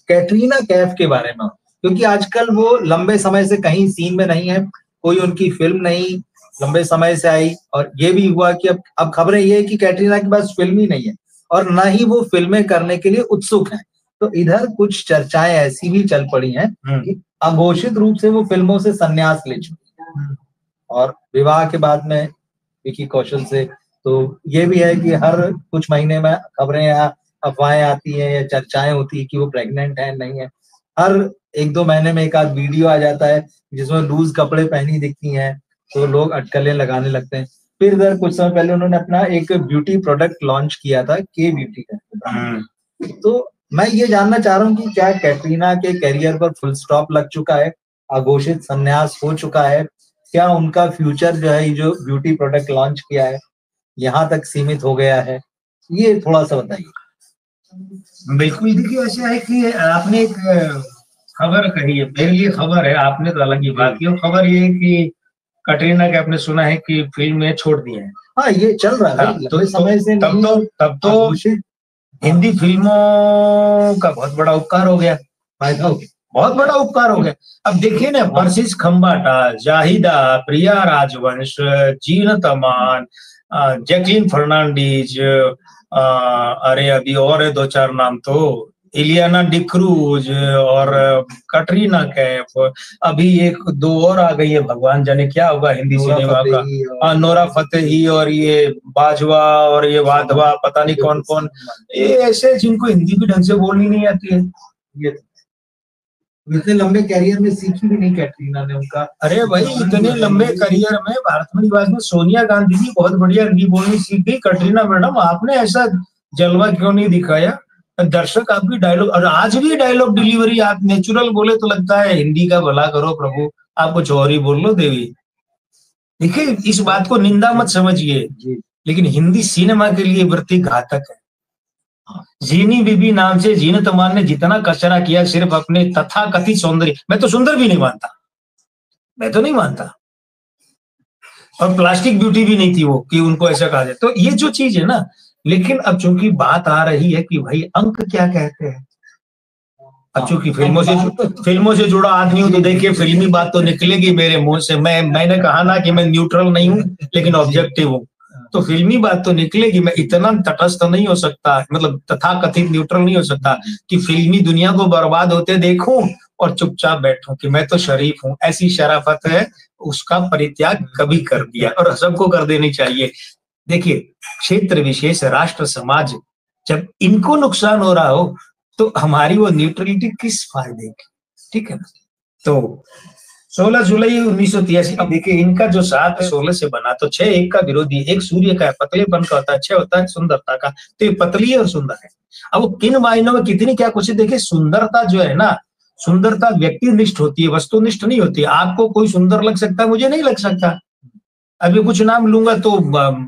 कैटरीना कैफ के बारे में, क्योंकि आजकल वो लंबे समय से कहीं सीन में नहीं है, कोई उनकी फिल्म नहीं लंबे समय से आई, और ये भी हुआ कि अब खबरें ये है कि कैटरीना के पास फिल्म ही नहीं है और ना ही वो फिल्में करने के लिए उत्सुक हैं। तो इधर कुछ चर्चाएं ऐसी भी चल पड़ी हैं कि अघोषित रूप से वो फिल्मों से संन्यास ले चुकी है और विवाह के बाद में विकी कौशल से। तो ये भी है कि हर कुछ महीने में खबरें या अफवाहें आती हैं या चर्चाएं होती है कि वो प्रेग्नेंट है नहीं है। हर एक दो महीने में एक आध वीडियो आ जाता है जिसमें लूज कपड़े पहनी दिखती हैं, तो लोग अटकलें लगाने लगते हैं। फिर इधर कुछ समय पहले उन्होंने अपना एक ब्यूटी प्रोडक्ट लॉन्च किया था, के ब्यूटी का। तो मैं ये जानना चाह रहा हूँ कि क्या कैटरीना के करियर पर फुल स्टॉप लग चुका है, अघोषित संन्यास हो चुका है, क्या उनका फ्यूचर जो है, जो ब्यूटी प्रोडक्ट लॉन्च किया है, यहाँ तक सीमित हो गया है, ये थोड़ा सा बताइए। बिल्कुल, देखिए ऐसा है कि आपने एक खबर कही है, मेरे लिए खबर है, आपने तो अलग ही बात की। खबर ये है कि कटरीना के आपने सुना है कि फिल्म में छोड़ दिए हैं। हाँ, ये चल रहा है तो समय से। तब तो हिंदी फिल्मों का बहुत बड़ा उपकार हो गया, बहुत बड़ा उपकार हो गया। अब देखिए ना, परसिस खंबाटा, जाहिदा, प्रिया राजवंश, जीनत अमान, जैकलीन फर्नांडीज, अरे अभी और है दो चार नाम, तो इलियाना डिक्रूज और कटरीना कैफ, अभी एक दो और आ गई है, भगवान जाने क्या होगा हिंदी सिनेमा का, नोरा फतेही और ये बाजवा और ये वाधवा, पता नहीं कौन कौन, ये ऐसे जिनको हिंदी भी ढंग से बोलनी नहीं आती है। ये इतने लंबे करियर में सीखी भी नहीं कैटरीना ने उनका। अरे भाई, इतने लंबे करियर में भारत में निवास में सोनिया गांधी जी बहुत बढ़िया हिंदी बोलनी सीख गई। कटरीना मैडम, आपने ऐसा जलवा क्यों नहीं दिखाया? दर्शक आपकी डायलॉग, और आज भी डायलॉग डिलीवरी आप नेचुरल बोले तो लगता है हिंदी का भला करो प्रभु, आप कुछ और ही बोल लो देवी। देखिए, इस बात को निंदा मत समझिए, लेकिन हिंदी सिनेमा के लिए वृत्ति घातक है। जीनी बीबी नाम से जीनत अमान ने जितना कचरा किया सिर्फ अपने तथाकथित सौंदर्य, मैं तो सुंदर भी नहीं मानता, मैं तो नहीं मानता, और प्लास्टिक ब्यूटी भी नहीं थी वो कि उनको ऐसा कहा जाए। तो ये जो चीज है ना, लेकिन अब चूंकि बात आ रही है कि भाई अंक क्या कहते हैं, अब चूंकि फिल्मों से जुड़ा आदमी हूं तो देखिए फिल्मी बात तो निकलेगी मेरे मुंह से। मैंने कहा ना कि मैं न्यूट्रल नहीं हूं लेकिन ऑब्जेक्टिव हूं, तो फिल्मी बात तो निकलेगी। मैं इतना तटस्थ नहीं हो सकता, मतलब तथाकथित न्यूट्रल नहीं हो सकता कि फिल्मी दुनिया को बर्बाद होते देखूं और चुपचाप बैठूं कि मैं तो शरीफ हूं। ऐसी शराफत है, उसका परित्याग कभी कर दिया और सबको कर देनी चाहिए। देखिए, क्षेत्र विशेष, राष्ट्र समाज, जब इनको नुकसान हो रहा हो तो हमारी वो न्यूट्रलिटी किस फायदे की? ठीक है ना। तो 16 जुलाई 1983, अब देखिए इनका जो साथ 16 से बना, तो 6 एक का विरोधी, एक सूर्य का है, पतलेपन का होता है, 6 होता है सुंदरता का, तो ये पतली और सुंदर है। अब वो किन मायनों में कितनी क्या कुछ, देखिए सुंदरता जो है ना, सुंदरता व्यक्तिनिष्ठ होती है, वस्तुनिष्ठ नहीं होती। आपको कोई सुंदर लग सकता है, मुझे नहीं लग सकता। अभी कुछ नाम लूंगा तो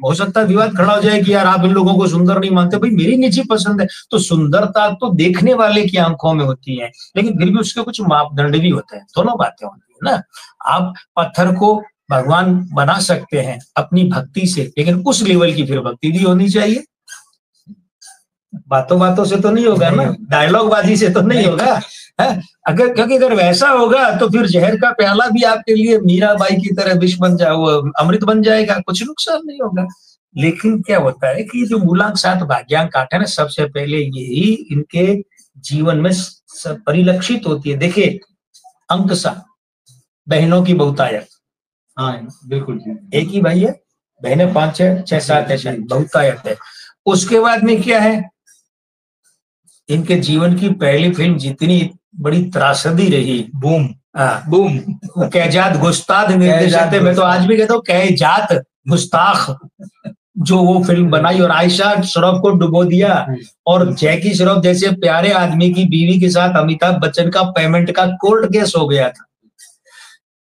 हो सकता है विवाद खड़ा हो जाए कि यार आप इन लोगों को सुंदर नहीं मानते। भाई मेरी निजी पसंद है। तो सुंदरता तो देखने वाले की आंखों में होती है, लेकिन फिर भी उसके कुछ मापदंड भी होते हैं, दोनों बातें होती है ना। आप पत्थर को भगवान बना सकते हैं अपनी भक्ति से, लेकिन उस लेवल की फिर भक्ति भी होनी चाहिए। बातों बातों से तो नहीं होगा ना, डायलॉग बाजी से तो नहीं होगा है? अगर, क्योंकि अगर वैसा होगा तो फिर जहर का प्याला भी आपके लिए मीराबाई की तरह विष बन जाए, वो अमृत बन जाएगा, कुछ नुकसान नहीं होगा। लेकिन क्या होता है कि जो मूलांक 7 भाग्यांक 8 है ना, सबसे पहले यही इनके जीवन में परिलक्षित होती है। देखिए, अंक 7, बहनों की बहुतायत। हाँ बिल्कुल, एक ही भाई है, बहनें 5 है, 6 7 है, बहुतायत है। उसके बाद में क्या है, इनके जीवन की पहली फिल्म जितनी बड़ी त्रासदी रही, बूम। बूम, कैजात गुस्ताख निर्देशक थे। मैं तो आज भी कहता हूँ कैजात गुस्ताख, जो वो फिल्म बनाई और आयशा श्रॉफ को डुबो दिया, और जैकी श्रॉफ जैसे प्यारे आदमी की बीवी के साथ अमिताभ बच्चन का पेमेंट का कोर्ट केस हो गया था।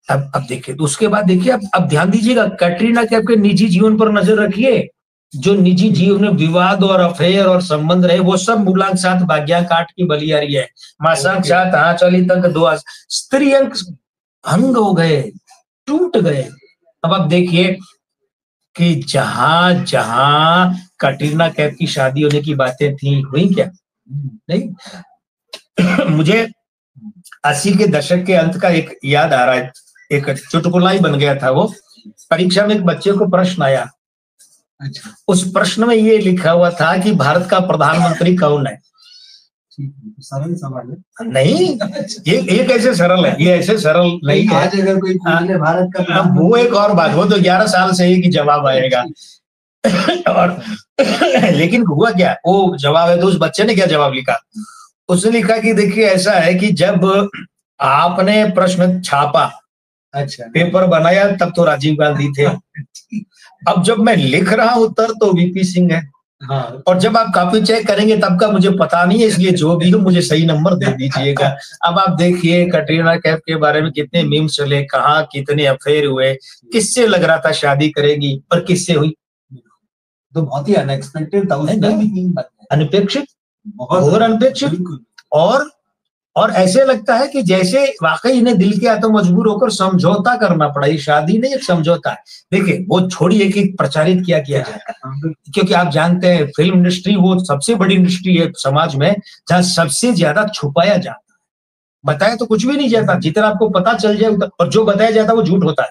अब देखिए, तो उसके बाद देखिए, अब ध्यान दीजिएगा, कैटरीना के आपके निजी जीवन पर नजर रखिए। जो निजी जीवन में विवाद और अफेयर और संबंध रहे, वो सब मूलांक 7 भाग्यांक 8 की बलियारी है। मासांक 7 चली तक 2 स्त्री अंक भंग हो गए, टूट गए। अब आप देखिए कि जहां जहां कटरीना कैफ की शादी होने की बातें थी, हुई क्या? नहीं। मुझे 80 के दशक के अंत का एक याद आ रहा है, एक चुटकुला ही बन गया था वो। परीक्षा में एक बच्चे को प्रश्न आया, अच्छा, उस प्रश्न में ये लिखा हुआ था कि भारत का प्रधानमंत्री कौन है। सरल सवाल है। नहीं, ये कैसे सरल है, ये ऐसे सरल नहीं है। आज अगर कोई पूछ ले भारत का, वो एक और बात, वो तो 11 साल से एक ही जवाब आएगा। और लेकिन हुआ क्या, वो जवाब है तो उस बच्चे ने क्या जवाब लिखा, उसने लिखा कि देखिए ऐसा है कि जब आपने प्रश्न छापा, अच्छा, पेपर बनाया, तब तो राजीव गांधी थे। अब जब मैं लिख रहा हूं उत्तर तो वीपी सिंह है। हाँ, और जब आप कॉपी चेक करेंगे तब का मुझे पता नहीं है, इसलिए जो भी हो मुझे सही नंबर दे दीजिएगा। अब आप देखिए कटरीना कैफ के बारे में कितने मीम्स चले, कहाँ कितने अफेयर हुए, किससे लग रहा था शादी करेगी और किससे हुई, तो बहुत ही अनएक्सपेक्टेड था, अनपेक्षित, बहुत अनपेक्षित। और ऐसे लगता है कि जैसे वाकई इन्हें दिल के हाथों मजबूर होकर समझौता करना पड़ा। ये शादी नहीं, एक समझौता है। देखिए वो छोड़िए कि प्रचारित किया जाए, क्योंकि आप जानते हैं फिल्म इंडस्ट्री वो सबसे बड़ी इंडस्ट्री है समाज में जहां सबसे ज्यादा छुपाया जाता है। बताया तो कुछ भी नहीं जाता, जितना आपको पता चल जाए, और जो बताया जाता है वो झूठ होता है,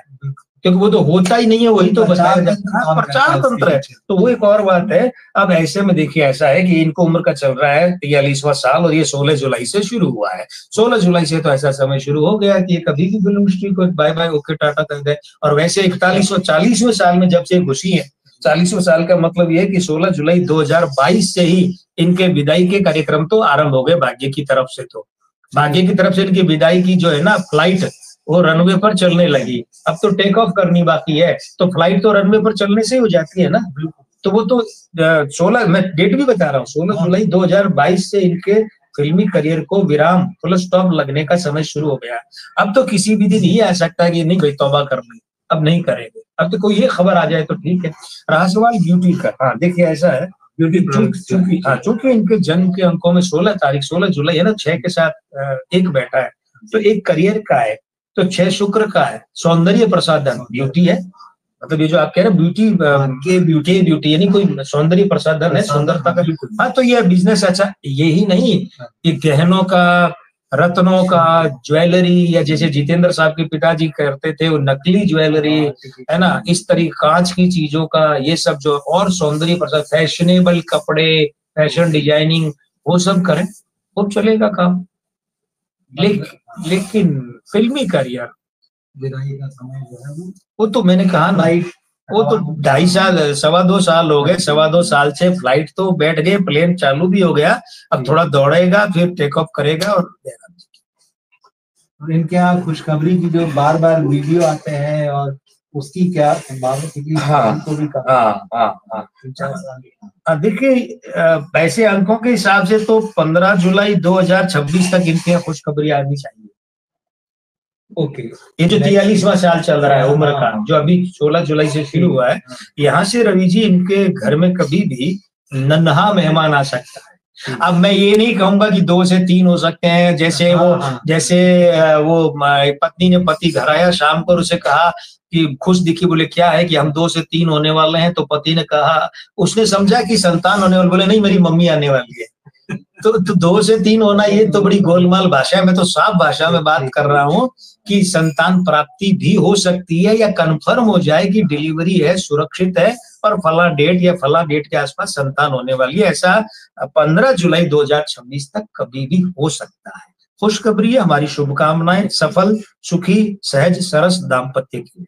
क्योंकि वो तो होता ही नहीं है, वही तो बताया जाता है, प्रचार तंत्र है। तो वो एक और बात है। अब ऐसे में देखिए ऐसा है कि इनको उम्र का चल रहा है 43वां साल, और ये 16 जुलाई से शुरू हुआ है। 16 जुलाई से तो ऐसा समय शुरू हो गया कि ये कभी भी फिल्म इंडस्ट्री को बाय बाय ओके टाटा कर दे। और वैसे 41वें 40वें साल में जब से घुसी है, 40वें साल का मतलब ये है कि 16 जुलाई 2022 से ही इनके विदाई के कार्यक्रम तो आरंभ हो गए भाग्य की तरफ से। तो भाग्य की तरफ से इनकी विदाई की जो है ना फ्लाइट, वो रनवे पर चलने लगी। अब तो टेक ऑफ करनी बाकी है, तो फ्लाइट तो रनवे पर चलने से ही हो जाती है ना। तो वो तो 16, मैं डेट भी बता रहा हूँ, 16 जुलाई 2022 से इनके फिल्मी करियर को विराम, फुल स्टॉप लगने का समय शुरू हो गया। अब तो किसी भी दिन ये आ सकता है कि नहीं भाई तौबा कर ली, अब नहीं करेंगे। अब तो कोई ये खबर आ जाए तो ठीक है। रहा सवाल ब्यूटी का, हाँ देखिए ऐसा है, चूंकि इनके जन्म के अंकों में 16 जुलाई है ना, 6 के साथ एक बैठा है, तो एक करियर का है, तो 6 शुक्र का है, सौंदर्य प्रसाधन ब्यूटी है। मतलब ये जो आप कह रहे हैं ब्यूटी यानी कोई सौंदर्य प्रसाधन है, सुंदरता का। हाँ तो ये बिजनेस अच्छा, यही नहीं कि गहनों का, रत्नों का, ज्वेलरी, या जैसे जितेंद्र साहब के पिताजी करते थे वो नकली ज्वेलरी है ना, इस तरीके कांच की चीजों का, ये सब जो और सौंदर्य प्रसाद, फैशनेबल कपड़े, फैशन डिजाइनिंग, वो सब करें, वो चलेगा काम। लेकिन फिल्मी करियर, विदाई का समय जो है वो तो मैंने कहा ना, वो तो 2.5 साल 2.25 साल हो गए, 2.25 साल से फ्लाइट तो बैठ गए, प्लेन चालू भी हो गया, अब थोड़ा दौड़ेगा फिर टेक ऑफ करेगा। और इनके यहाँ खुशखबरी की जो बार बार वीडियो आते हैं, और उसकी क्या संभावना? हाँ देखिए ऐसे अंकों के हिसाब से तो 15 जुलाई 2026 तक इनके यहाँ खुशखबरी आनी चाहिए। ओके, ये जो 43वां साल चल रहा है उम्र का, जो अभी 16 जुलाई से शुरू हुआ है, यहाँ से रवि जी इनके घर में कभी भी नन्हा मेहमान आ सकता है। अब मैं ये नहीं कहूंगा कि 2 से 3 हो सकते हैं, जैसे वो पत्नी ने पति घर आया शाम को, उसे कहा कि खुश दिखी, बोले क्या है कि हम 2 से 3 होने वाले हैं, तो पति ने कहा, उसने समझा कि संतान होने वाले, बोले नहीं मेरी मम्मी आने वाली है। तो 2 से 3 होना ये तो बड़ी गोलमाल भाषा है। मैं तो साफ भाषा में बात कर रहा हूँ कि संतान प्राप्ति भी हो सकती है, या कंफर्म हो जाए कि डिलीवरी है, सुरक्षित है, और फला डेट या फला डेट के आसपास संतान होने वाली है। ऐसा 15 जुलाई 2026 तक कभी भी हो सकता है। खुशखबरी है, हमारी शुभकामनाएं, सफल, सुखी, सहज, सरस दाम्पत्य की।